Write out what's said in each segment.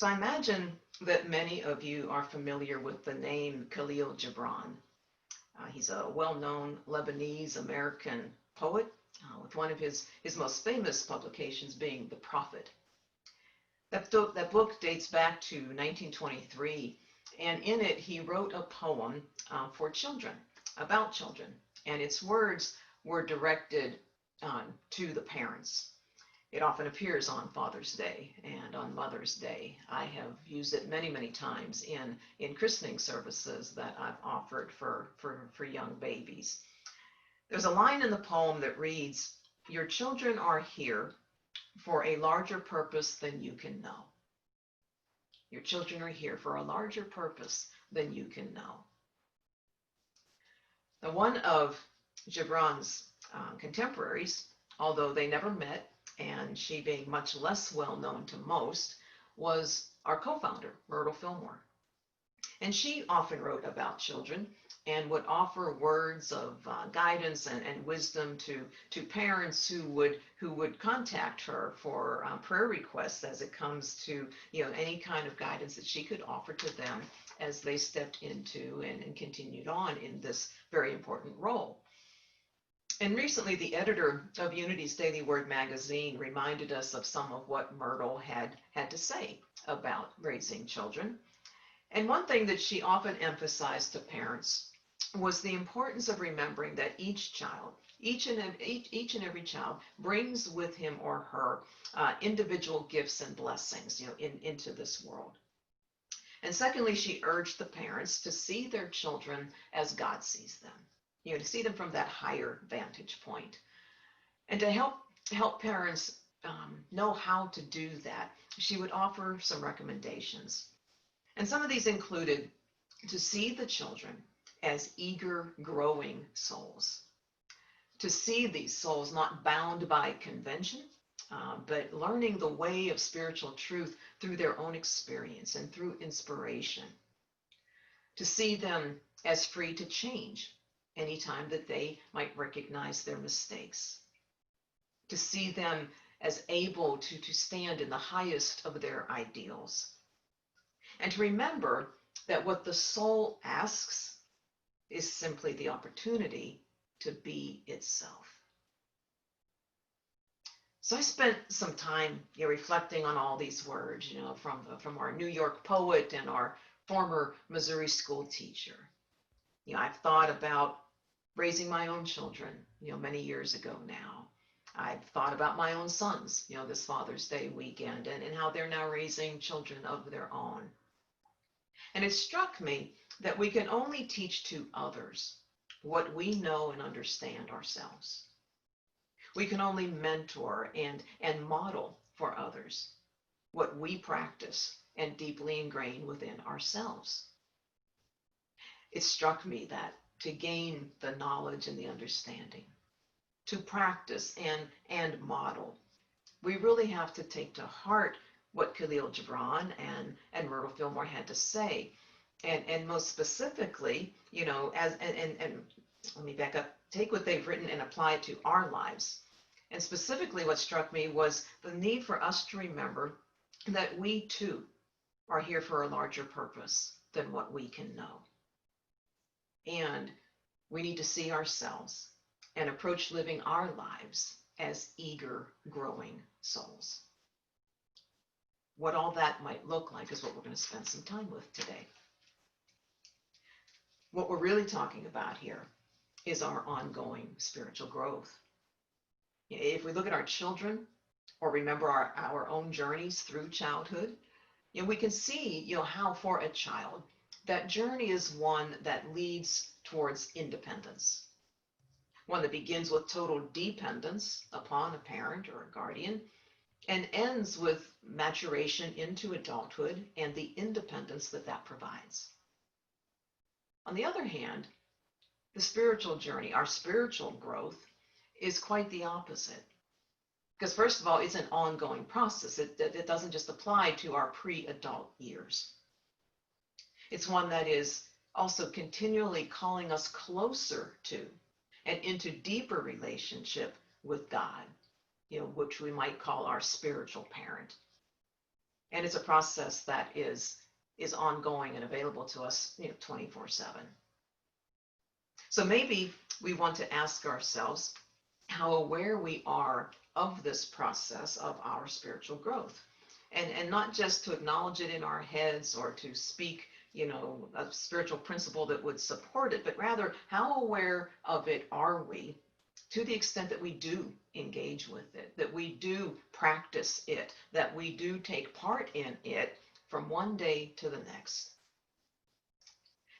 So I imagine that many of you are familiar with the name Khalil Gibran. He's a well-known Lebanese American poet, with one of his most famous publications being The Prophet. That book dates back to 1923, and in it he wrote a poem for children, about children, and its words were directed to the parents. It often appears on Father's Day and on Mother's Day. I have used it many, many times in christening services that I've offered for young babies. There's a line in the poem that reads, "Your children are here for a larger purpose than you can know." Your children are here for a larger purpose than you can know. Now, one of Gibran's contemporaries, although they never met, and she being much less well known to most, was our co-founder, Myrtle Fillmore. And she often wrote about children and would offer words of guidance and wisdom to parents who would contact her for prayer requests as it comes to any kind of guidance that she could offer to them as they stepped into and continued on in this very important role. And recently, the editor of Unity's Daily Word magazine reminded us of some of what Myrtle had to say about raising children. And one thing that she often emphasized to parents was the importance of remembering that each child, each and every child, brings with him or her individual gifts and blessings, into this world. And secondly, she urged the parents to see their children as God sees them. To see them from that higher vantage point, and to help parents know how to do that, she would offer some recommendations. And some of these included to see the children as eager, growing souls, to see these souls not bound by convention, but learning the way of spiritual truth through their own experience and through inspiration, to see them as free to change anytime that they might recognize their mistakes, to see them as able to stand in the highest of their ideals, and to remember that what the soul asks is simply the opportunity to be itself. So I spent some time reflecting on all these words, from our New York poet and our former Missouri school teacher. I've thought about raising my own children, many years ago now. I've thought about my own sons, this Father's Day weekend, and how they're now raising children of their own. And it struck me that we can only teach to others what we know and understand ourselves. We can only mentor and model for others what we practice and deeply ingrain within ourselves. It struck me that to gain the knowledge and the understanding, to practice and model, we really have to take to heart what Khalil Gibran and Myrtle Fillmore had to say. And most specifically, and let me back up, take what they've written and apply it to our lives. And specifically what struck me was the need for us to remember that we too are here for a larger purpose than what we can know. And we need to see ourselves and approach living our lives as eager, growing souls. What all that might look like is what we're going to spend some time with today. What we're really talking about here is our ongoing spiritual growth. If we look at our children or remember our own journeys through childhood, we can see, how for a child, that journey is one that leads towards independence, one that begins with total dependence upon a parent or a guardian and ends with maturation into adulthood and the independence that provides. On the other hand, the spiritual journey, our spiritual growth, is quite the opposite. Because first of all, it's an ongoing process. It doesn't just apply to our pre-adult years. It's one that is also continually calling us closer to and into deeper relationship with God, which we might call our spiritual parent. And it's a process that is ongoing and available to us, 24/7. So maybe we want to ask ourselves how aware we are of this process of our spiritual growth. And not just to acknowledge it in our heads or to speak, a spiritual principle that would support it, but rather how aware of it are we to the extent that we do engage with it, that we do practice it, that we do take part in it from one day to the next.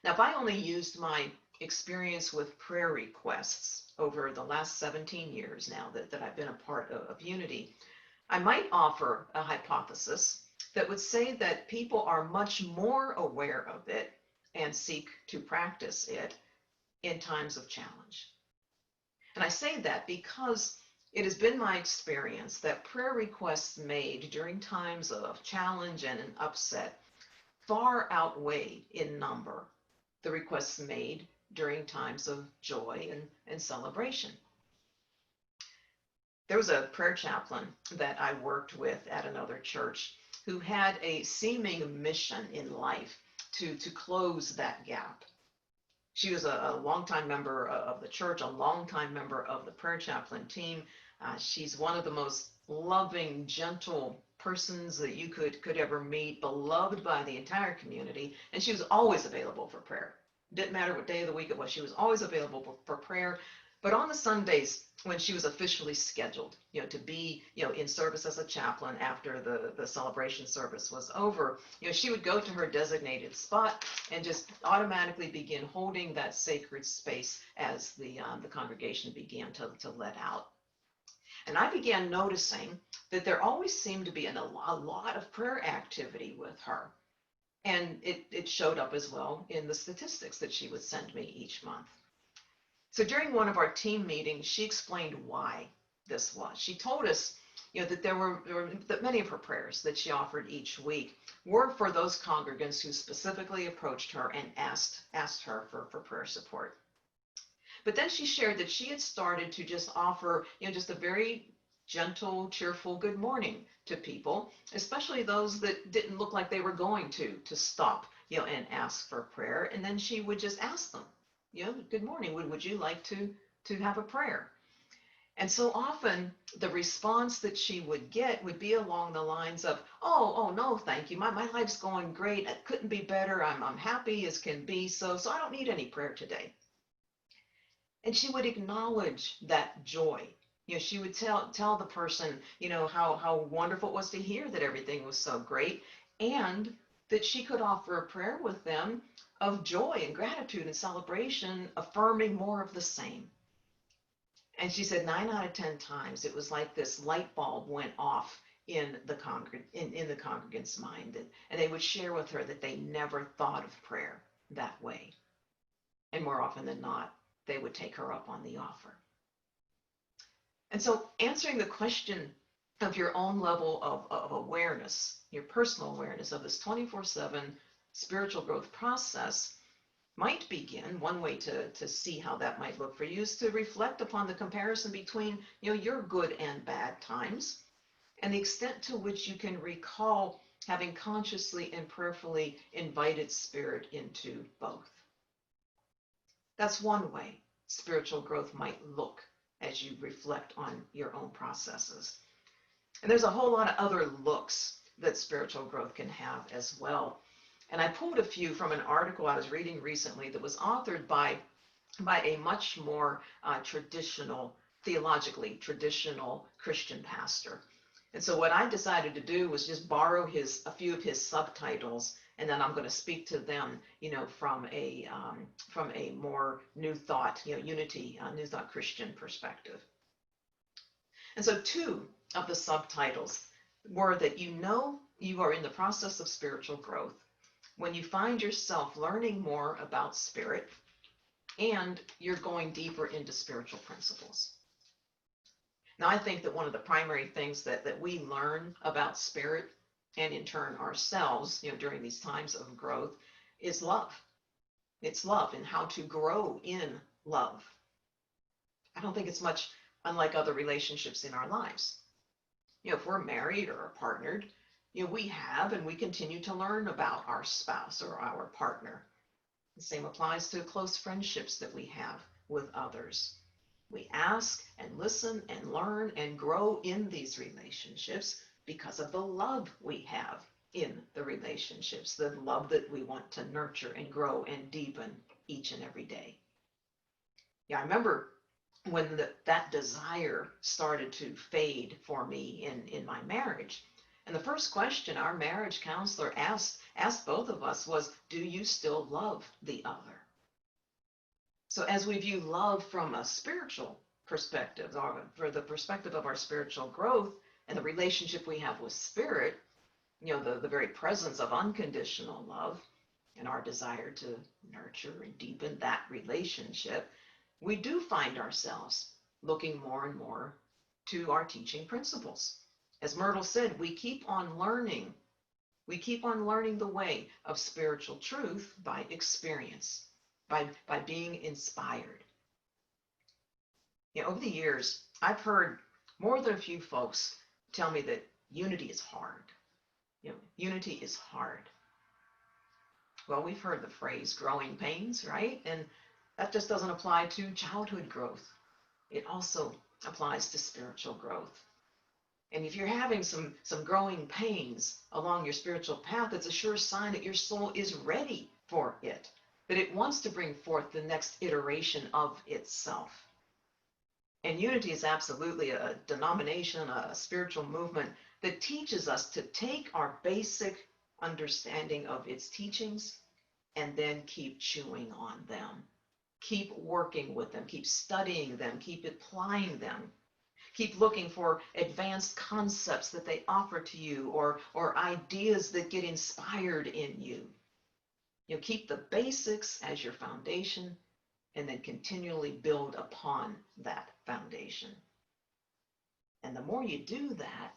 Now, if I only used my experience with prayer requests over the last 17 years now that I've been a part of Unity, I might offer a hypothesis that would say that people are much more aware of it and seek to practice it in times of challenge. And I say that because it has been my experience that prayer requests made during times of challenge and an upset far outweigh in number the requests made during times of joy and celebration. There was a prayer chaplain that I worked with at another church who had a seeming mission in life to close that gap. She was a longtime member of the church, a longtime member of the prayer chaplain team. She's one of the most loving, gentle persons that you could ever meet, beloved by the entire community, and she was always available for prayer. Didn't matter what day of the week it was, she was always available for prayer. But on the Sundays when she was officially scheduled, to be, in service as a chaplain after the celebration service was over, she would go to her designated spot and just automatically begin holding that sacred space as the congregation began to let out. And I began noticing that there always seemed to be a lot of prayer activity with her. And it showed up as well in the statistics that she would send me each month. So during one of our team meetings, she explained why this was. She told us, that that many of her prayers that she offered each week were for those congregants who specifically approached her and asked her for prayer support. But then she shared that she had started to just offer, just a very gentle, cheerful good morning to people, especially those that didn't look like they were going to stop, and ask for prayer. And then she would just ask them, good morning, would you like to have a prayer? And so often the response that she would get would be along the lines of, oh no, thank you. My life's going great. It couldn't be better. I'm happy as can be. So I don't need any prayer today. And she would acknowledge that joy. She would tell the person, how wonderful it was to hear that everything was so great, and that she could offer a prayer with them of joy and gratitude and celebration, affirming more of the same. And she said 9 out of 10 times it was like this light bulb went off in the congregant's mind, and they would share with her that they never thought of prayer that way. And more often than not, they would take her up on the offer. And so answering the question of your own level of awareness, your personal awareness of this 24/7 spiritual growth process might begin. One way to see how that might look for you is to reflect upon the comparison between, your good and bad times and the extent to which you can recall having consciously and prayerfully invited Spirit into both. That's one way spiritual growth might look as you reflect on your own processes. And there's a whole lot of other looks that spiritual growth can have as well. And I pulled a few from an article I was reading recently that was authored by a much more theologically traditional Christian pastor. And so what I decided to do was just borrow a few of his subtitles, and then I'm going to speak to them, from a more New Thought, Unity, New Thought Christian perspective. And so 2 of the subtitles were that you are in the process of spiritual growth when you find yourself learning more about Spirit and you're going deeper into spiritual principles. Now, I think that one of the primary things that we learn about Spirit and in turn ourselves, during these times of growth is love. It's love and how to grow in love. I don't think it's much unlike other relationships in our lives. If we're married or partnered, We have and we continue to learn about our spouse or our partner. The same applies to close friendships that we have with others. We ask and listen and learn and grow in these relationships because of the love we have in the relationships, the love that we want to nurture and grow and deepen each and every day. Yeah, I remember when that desire started to fade for me in my marriage. And the first question our marriage counselor asked both of us was, do you still love the other? So as we view love from a spiritual perspective, or for the perspective of our spiritual growth and the relationship we have with spirit, the very presence of unconditional love and our desire to nurture and deepen that relationship, we do find ourselves looking more and more to our teaching principles. As Myrtle said, we keep on learning. We keep on learning the way of spiritual truth by experience, by being inspired. Over the years, I've heard more than a few folks tell me that unity is hard. Unity is hard. Well, we've heard the phrase growing pains, right? And that just doesn't apply to childhood growth. It also applies to spiritual growth. And if you're having some growing pains along your spiritual path, it's a sure sign that your soul is ready for it, that it wants to bring forth the next iteration of itself. And unity is absolutely a denomination, a spiritual movement that teaches us to take our basic understanding of its teachings and then keep chewing on them. Keep working with them, keep studying them, keep applying them. Keep looking for advanced concepts that they offer to you, or ideas that get inspired in you. Keep the basics as your foundation and then continually build upon that foundation. And the more you do that,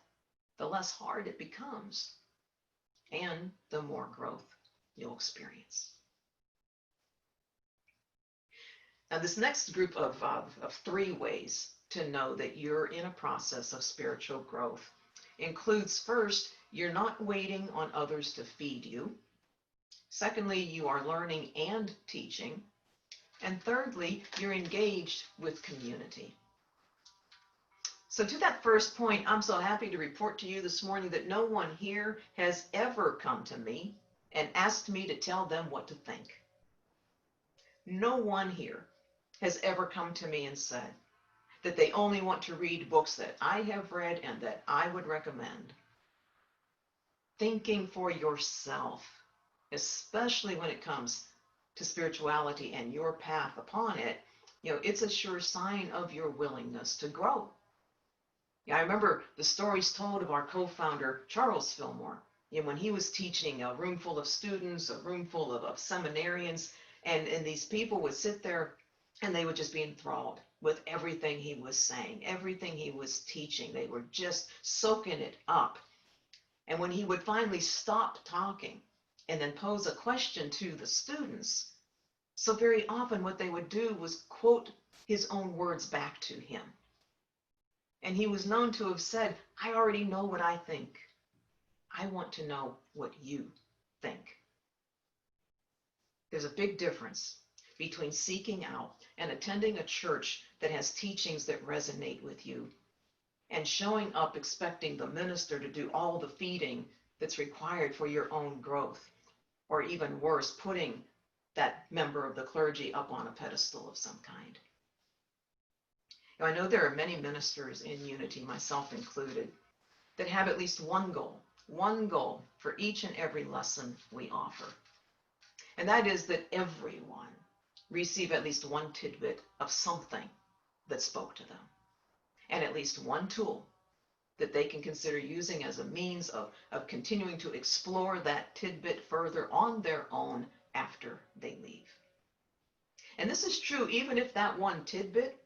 the less hard it becomes and the more growth you'll experience. Now, this next group of 3 ways to know that you're in a process of spiritual growth includes, first, you're not waiting on others to feed you. Secondly, you are learning and teaching. And thirdly, you're engaged with community. So to that first point, I'm so happy to report to you this morning that no one here has ever come to me and asked me to tell them what to think. No one here has ever come to me and said that they only want to read books that I have read and that I would recommend. Thinking for yourself, especially when it comes to spirituality and your path upon it, it's a sure sign of your willingness to grow. I remember the stories told of our co-founder, Charles Fillmore, when he was teaching a room full of students, a room full of seminarians, and these people would sit there and they would just be enthralled with everything he was saying, everything he was teaching. They were just soaking it up. And when he would finally stop talking and then pose a question to the students, so very often what they would do was quote his own words back to him. And he was known to have said, I already know what I think. I want to know what you think. There's a big difference between seeking out and attending a church that has teachings that resonate with you and showing up expecting the minister to do all the feeding that's required for your own growth, or even worse, putting that member of the clergy up on a pedestal of some kind. I know there are many ministers in Unity, myself included, that have at least one goal for each and every lesson we offer. And that is that everyone receive at least one tidbit of something that spoke to them, and at least one tool that they can consider using as a means of continuing to explore that tidbit further on their own after they leave. And this is true even if that one tidbit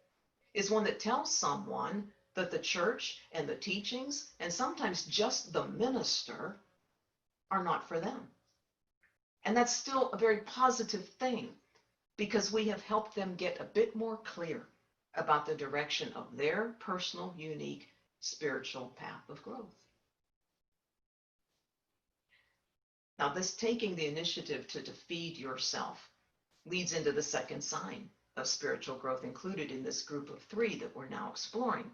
is one that tells someone that the church and the teachings, and sometimes just the minister, are not for them. And that's still a very positive thing, because we have helped them get a bit more clear about the direction of their personal, unique, spiritual path of growth. Now, this taking the initiative to feed yourself leads into the second sign of spiritual growth included in this group of three that we're now exploring.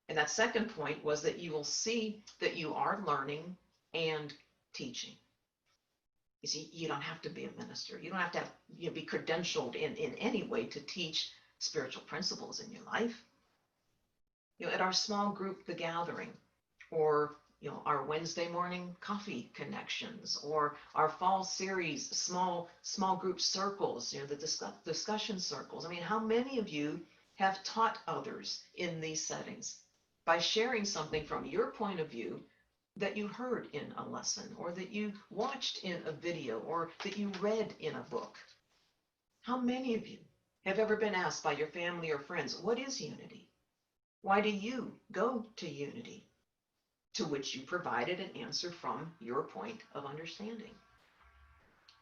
And that second point was that you will see that you are learning and teaching. You see, you don't have to be a minister. You don't have to be credentialed in any way to teach spiritual principles in your life. At our small group, The Gathering, or our Wednesday morning coffee connections, or our fall series, small group circles, the discussion circles. I mean, how many of you have taught others in these settings by sharing something from your point of view that you heard in a lesson, or that you watched in a video, or that you read in a book? How many of you have ever been asked by your family or friends, what is unity? Why do you go to unity? To which you provided an answer from your point of understanding.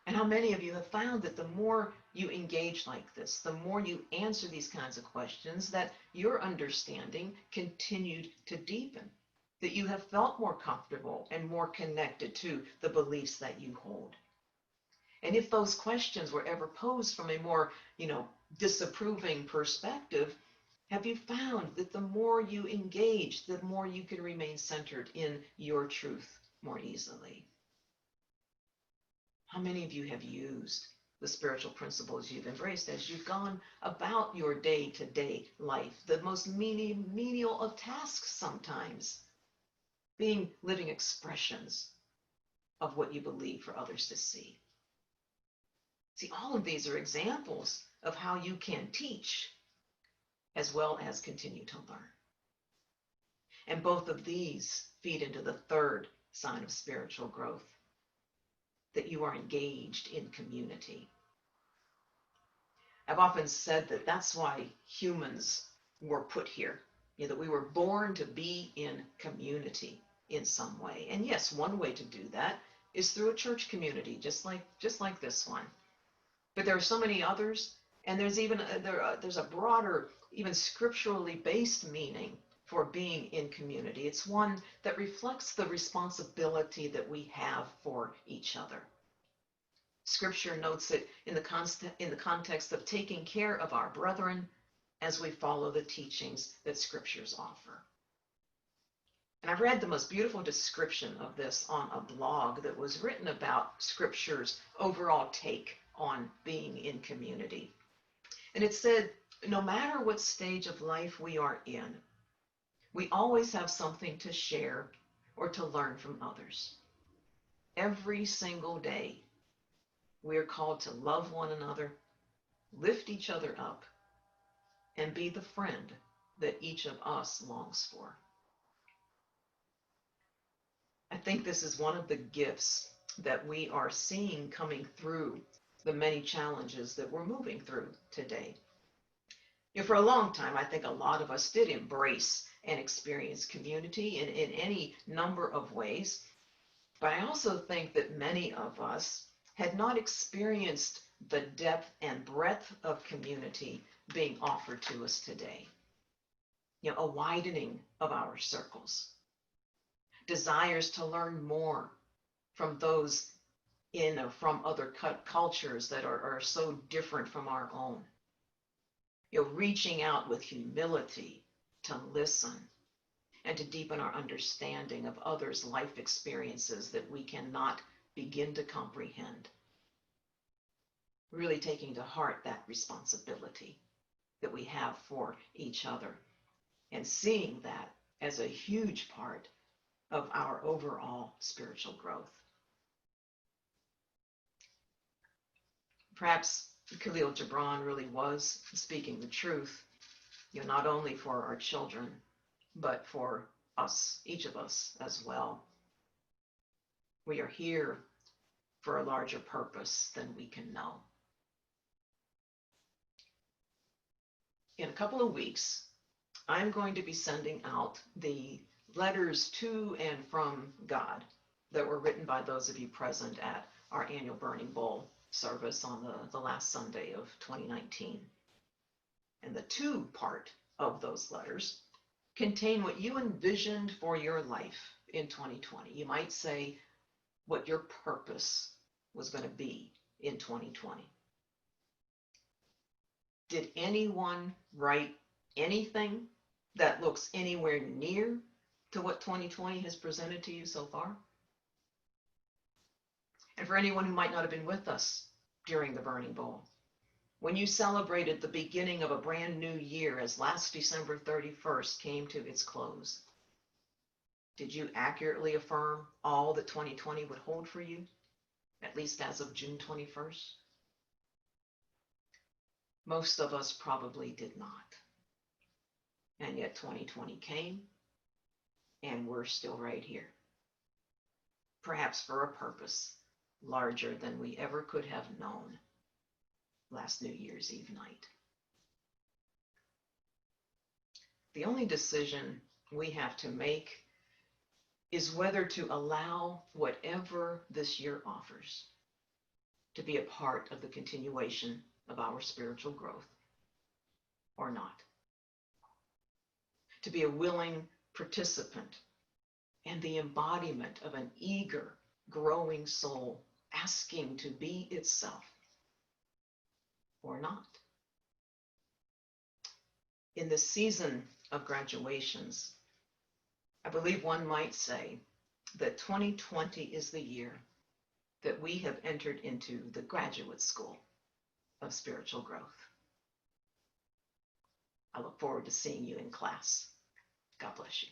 And how many of you have found that the more you engage like this, the more you answer these kinds of questions, that your understanding continued to deepen, that you have felt more comfortable and more connected to the beliefs that you hold? And if those questions were ever posed from a more, disapproving perspective, have you found that the more you engage, the more you can remain centered in your truth more easily? How many of you have used the spiritual principles you've embraced as you've gone about your day-to-day life, the most menial of tasks sometimes, being living expressions of what you believe for others to see? See, all of these are examples of how you can teach as well as continue to learn. And both of these feed into the third sign of spiritual growth, that you are engaged in community. I've often said that that's why humans were put here, that we were born to be in community in some way. And yes, one way to do that is through a church community, just like this one. But there are so many others, and there's even there's a broader, even scripturally based meaning for being in community. It's one that reflects the responsibility that we have for each other. Scripture notes it in the context of taking care of our brethren as we follow the teachings that scriptures offer. And I read the most beautiful description of this on a blog that was written about scripture's overall take on being in community. And it said, no matter what stage of life we are in, we always have something to share or to learn from others. Every single day, we are called to love one another, lift each other up, and be the friend that each of us longs for. I think this is one of the gifts that we are seeing coming through the many challenges that we're moving through today. For a long time, I think a lot of us did embrace and experience community in any number of ways. But I also think that many of us had not experienced the depth and breadth of community being offered to us today. A widening of our circles, desires to learn more from those in or from other cultures that are so different from our own. Reaching out with humility to listen and to deepen our understanding of others' life experiences that we cannot begin to comprehend. Really taking to heart that responsibility that we have for each other, and seeing that as a huge part of our overall spiritual growth. Perhaps Khalil Gibran really was speaking the truth, not only for our children, but for us, each of us as well. We are here for a larger purpose than we can know. In a couple of weeks, I'm going to be sending out the letters to and from God that were written by those of you present at our annual Burning Bowl service on the last Sunday of 2019. And the to part of those letters contain what you envisioned for your life in 2020. You might say, what your purpose was going to be in 2020. Did anyone write anything that looks anywhere near to what 2020 has presented to you so far? And for anyone who might not have been with us during the Burning Bowl, when you celebrated the beginning of a brand new year as last December 31st came to its close, did you accurately affirm all that 2020 would hold for you, at least as of June 21st? Most of us probably did not. And yet 2020 came, and we're still right here. Perhaps for a purpose larger than we ever could have known last New Year's Eve night. The only decision we have to make is whether to allow whatever this year offers to be a part of the continuation of our spiritual growth or not. To be a willing participant and the embodiment of an eager, growing soul asking to be itself or not. In the season of graduations, I believe one might say that 2020 is the year that we have entered into the graduate school of spiritual growth. I look forward to seeing you in class. God bless you.